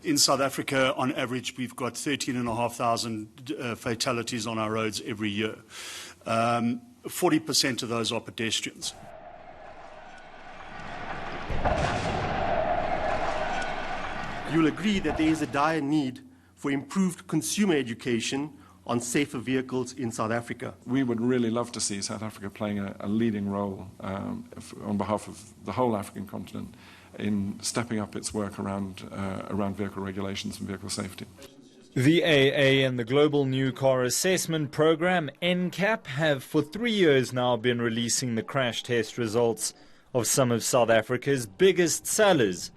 In South Africa, on average, we've got 13,500 fatalities on our roads every year. 40% of those are pedestrians. You'll agree that there is a dire need for improved consumer education on safer vehicles in South Africa. We would really love to see South Africa playing a leading role on behalf of the whole African continent in stepping up its work around vehicle regulations and vehicle safety. The AA and the Global New Car Assessment Program, NCAP, have for 3 years now been releasing the crash test results of some of South Africa's biggest sellers.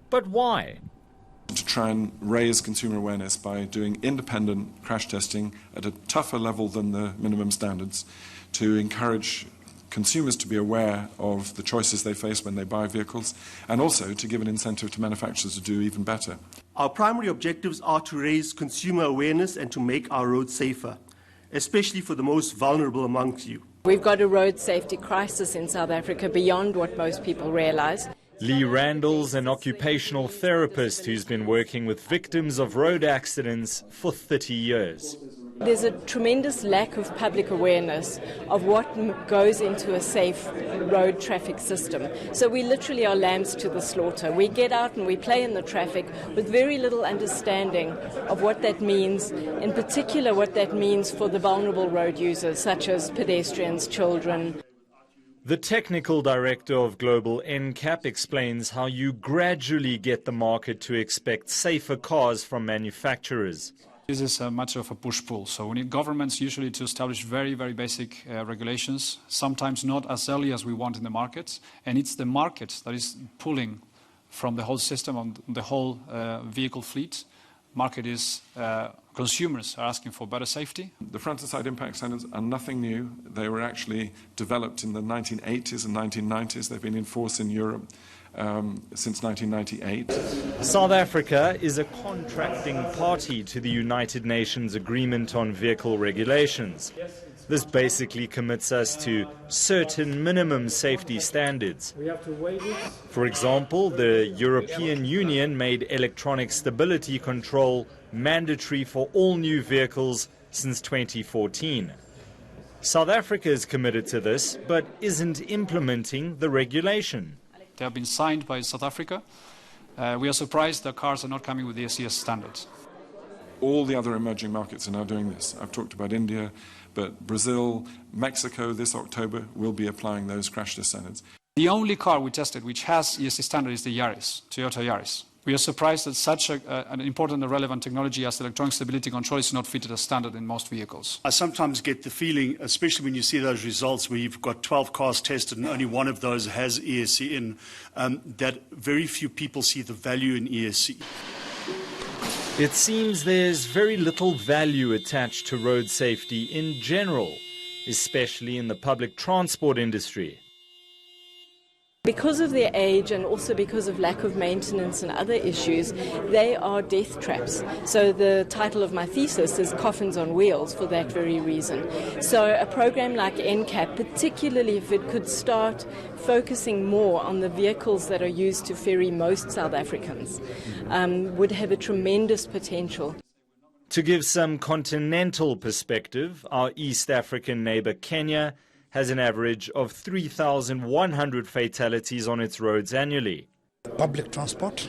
But why? To try and raise consumer awareness by doing independent crash testing at a tougher level than the minimum standards, to encourage consumers to be aware of the choices they face when they buy vehicles, and also to give an incentive to manufacturers to do even better. Our primary objectives are to raise consumer awareness and to make our roads safer, especially for the most vulnerable amongst you. We've got a road safety crisis in South Africa beyond what most people realize. Lee Randall's an occupational therapist who's been working with victims of road accidents for 30 years. There's a tremendous lack of public awareness of what goes into a safe road traffic system. So we literally are lambs to the slaughter. We get out and we play in the traffic with very little understanding of what that means, in particular what that means for the vulnerable road users, such as pedestrians, children. The technical director of Global NCAP explains how you gradually get the market to expect safer cars from manufacturers. This is a matter of a push-pull. So we need governments usually to establish very, very basic regulations, sometimes not as early as we want in the markets. And it's the market that is pulling from the whole system, on the whole vehicle fleet. Market is consumers are asking for better safety. The front-to-side impact standards are nothing new. They were actually developed in the 1980s and 1990s. They've been in force in Europe since 1998. South Africa is a contracting party to the United Nations Agreement on Vehicle Regulations. This basically commits us to certain minimum safety standards. For example, the European Union made electronic stability control mandatory for all new vehicles since 2014. South Africa is committed to this, but isn't implementing the regulation. They have been signed by South Africa. We are surprised that cars are not coming with the ACS standards. All the other emerging markets are now doing this. I've talked about India, but Brazil, Mexico this October will be applying those crash test standards. The only car we tested which has ESC standard is the Yaris, Toyota Yaris. We are surprised that such an important and relevant technology as electronic stability control is not fitted as standard in most vehicles. I sometimes get the feeling, especially when you see those results where you've got 12 cars tested and only one of those has ESC in, that very few people see the value in ESC. It seems there's very little value attached to road safety in general, especially in the public transport industry. Because of their age and also because of lack of maintenance and other issues, they are death traps. So the title of my thesis is Coffins on Wheels for that very reason. So a program like NCAP, particularly if it could start focusing more on the vehicles that are used to ferry most South Africans, would have a tremendous potential. To give some continental perspective, our East African neighbour Kenya has an average of 3,100 fatalities on its roads annually. Public transport,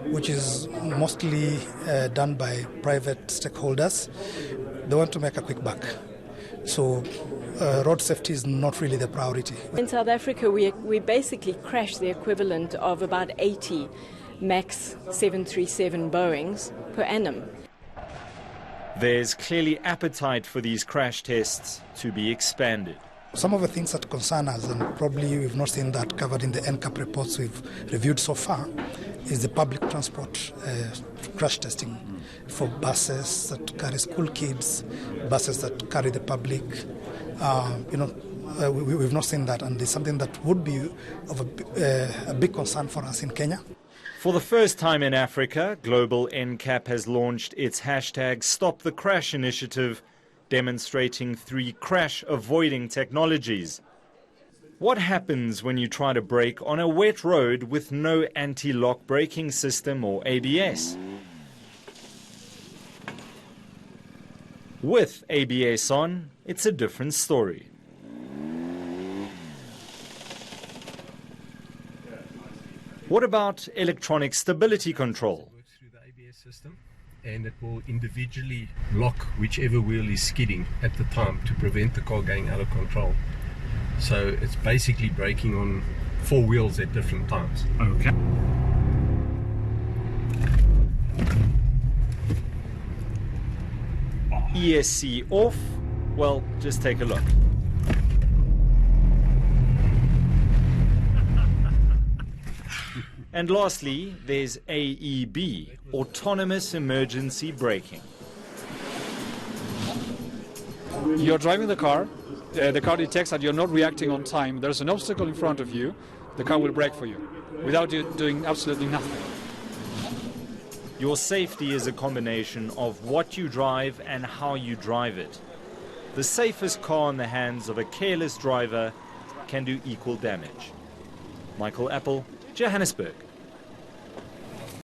which is mostly done by private stakeholders, they want to make a quick buck. So road safety is not really the priority. In South Africa, we basically crash the equivalent of about 80 MAX 737 Boeings per annum. There's clearly appetite for these crash tests to be expanded. Some of the things that concern us, and probably we've not seen that covered in the NCAP reports we've reviewed so far, is the public transport crash testing for buses that carry school kids, buses that carry the public. We've not seen that, and it's something that would be of a big concern for us in Kenya. For the first time in Africa, Global NCAP has launched its hashtag Stop the Crash initiative, demonstrating 3 crash-avoiding technologies. What happens when you try to brake on a wet road with no anti-lock braking system or ABS? With ABS on, it's a different story. What about electronic stability control? It works through the ABS system, and it will individually lock whichever wheel is skidding at the time to prevent the car going out of control. So it's basically braking on 4 wheels at different times. Okay. ESC off? Well, just take a look. And lastly, there's AEB, Autonomous Emergency Braking. You're driving the car detects that you're not reacting on time, there's an obstacle in front of you, the car will brake for you, without you doing absolutely nothing. Your safety is a combination of what you drive and how you drive it. The safest car in the hands of a careless driver can do equal damage. Michael Appel, Johannesburg.